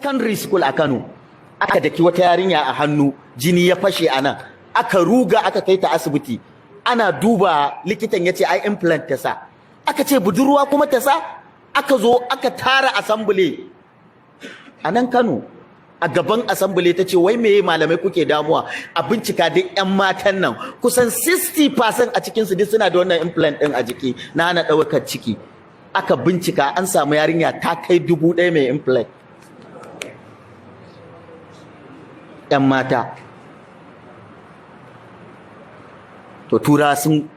secondary school a Kano aka daki wata yarinya a hannu, jini ya fashe a nan, aka ruga aka kai ta asibiti, ana duba likitan ya ce ai implant ta sa, aka ce budurwa kuma ta sa, aka zo aka tara assembly a nan Kano a gaban assembly ta ce wai meye malamai kuke damuwa a bincika duk yan matan nan kusan 60% a cikinsu duk suna da wannan implant din a jiki na hana ɗaukar ciki. Aka bincika an samu yarinya ta kai 1000 mai implant. Yan mata to tura sun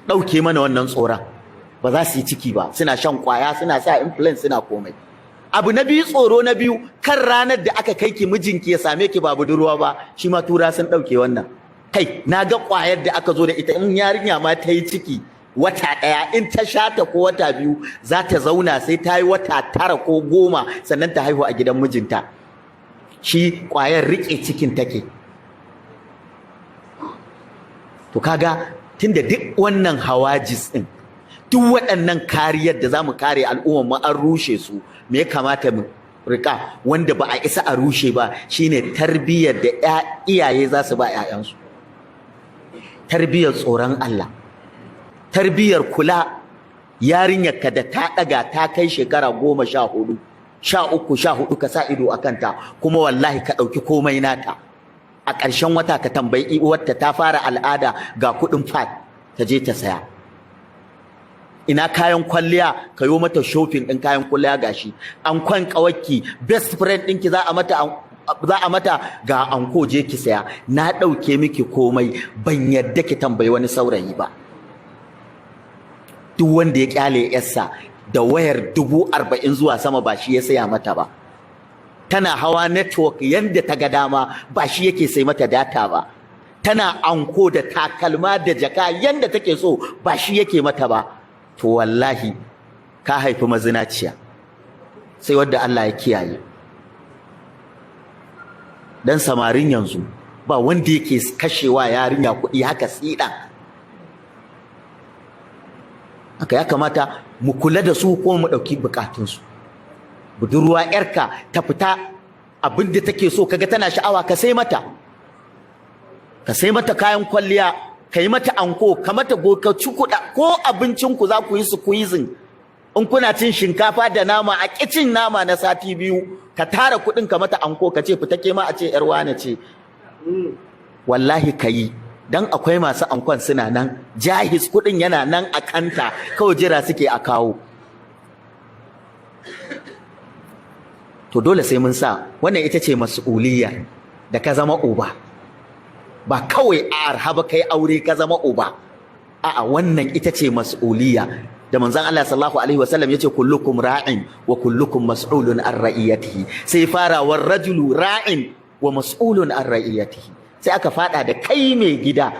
ɗauke mana wannan tsoron, ba za su yi ciki ba, suna shan kwaya, suna sa implant, suna komai. Abu na biyu, tsoro na biyu, kan ranar da aka kai ki mijinki ya same ki ba budurwa ba, shi ma tura sun ɗauke wannan. Kai na ga kwayar da aka zo da ita, in yarinya ma ta yi ciki wata ɗaya, in ta sha ta ko wata biyu za ta zauna sai ta yi wata 9 ko 10 sannan ta haihu a gidan mijinta. Shi kwayar riƙe cikin take. To kaga tunda duk wannan hawajis ɗin, duk waɗannan kariyar da za mu kare al'ummar mu an rushe su, me ya kamata mu rika wanda ba a isa a rushe ba shine tarbiyyar da iyaye za su ba 'ya'yansu. Tarbiyyar tsoron Allah, tarbiyyar kula. Yarinyarka da ta ɗaga ta kai shekara 14, 13, 14 ka sa ido a kanta, kuma wallahi ka ɗauki komai nata. A ƙarshen wata ka tambayi uwarta ta fara al'ada, ga kuɗin fat ta je ta saya. Ina kayan kwalliya, ka yo mata shopping ɗin kayan kwalliya gashi. Ankon ƙawarki, best friend ɗinki za a mata ga anko, je ki saya. Na ɗauke miki komai, ban yadda ki tambayi wani saurayi ba. Duk wanda ya kyale yarsa da wayar 40,000 zuwa sama ba shi ya saya mata ba. Tana hawa network yanda ta ga dama ba shi yake sai mata data ba. Tana anko da takalma da jaka yanda take so ba shi yake mata ba. To wallahi ka haifi mazinaciya, sai wadda Allah ya kiyaye. Dan samarin yanzu ba wanda yake kashewa yarinya kuɗi haka tsida. Haka ya kamata mu kula da su ko mu ɗauki bukatunsu. Budurwa yarka ta fita abinda take so, kaga tana sha'awa, ka sai mata. Ka sai mata kayan kwalliya, ka yi mata anko, ka mata ka ci kuɗa, ko abincinku za ku yi squeezing. In kuna cin shinkafa da nama, a ƙicin nama na sati 2, ka tara kuɗin ka mata anko, ka ce fita ke ma a ce 'yar wane ce. Wallahi ka yi. Dan akwai masu ankon suna nan, jahis kuɗin yana nan a kanta, kawai jira suke a kawo. To dole sai mun sa wannan ita ce mas'uliyya da ka zama uba. Ba kawai a arhaba kai aure ka zama uba. A'a, wannan ita ce mas'uliyya da manzon Allah sallallahu alaihi wasallam yace kullukum ra'in wa kullukum mas'ulun an ra'iyatihi. Sai fara war rajulu ra'in wa mas'ulun an ra'iyatihi. Sai aka fada da kai mai gida,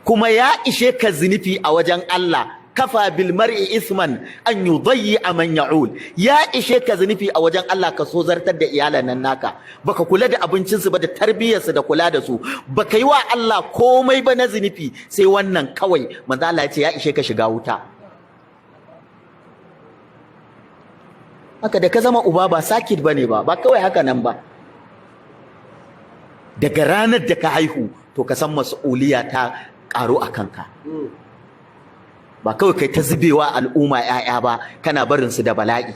kuma ya ishe ka zunufi a wajen Allah. Kafa bil mar'i isman an yudayyi man ya'ul. Ya ishe ka zunufi a wajen Allah ka so zartar da iyalan nan naka, baka kula da abincin su ba, da tarbiyyar su, da kula da su, baka yi wa Allah komai ba na zunufi sai wannan kawai. Manzo Allah ya ce ya ishe ka shiga wuta. Haka da ka zama uba ba sakit bane ba kawai haka nan ba. Daga ranar da ka haihu to ka san mas'uliya ta ƙaru a kanka. Ba kawai kai ta zubewa al'umma 'ya'ya ba, kana barin su da bala'i.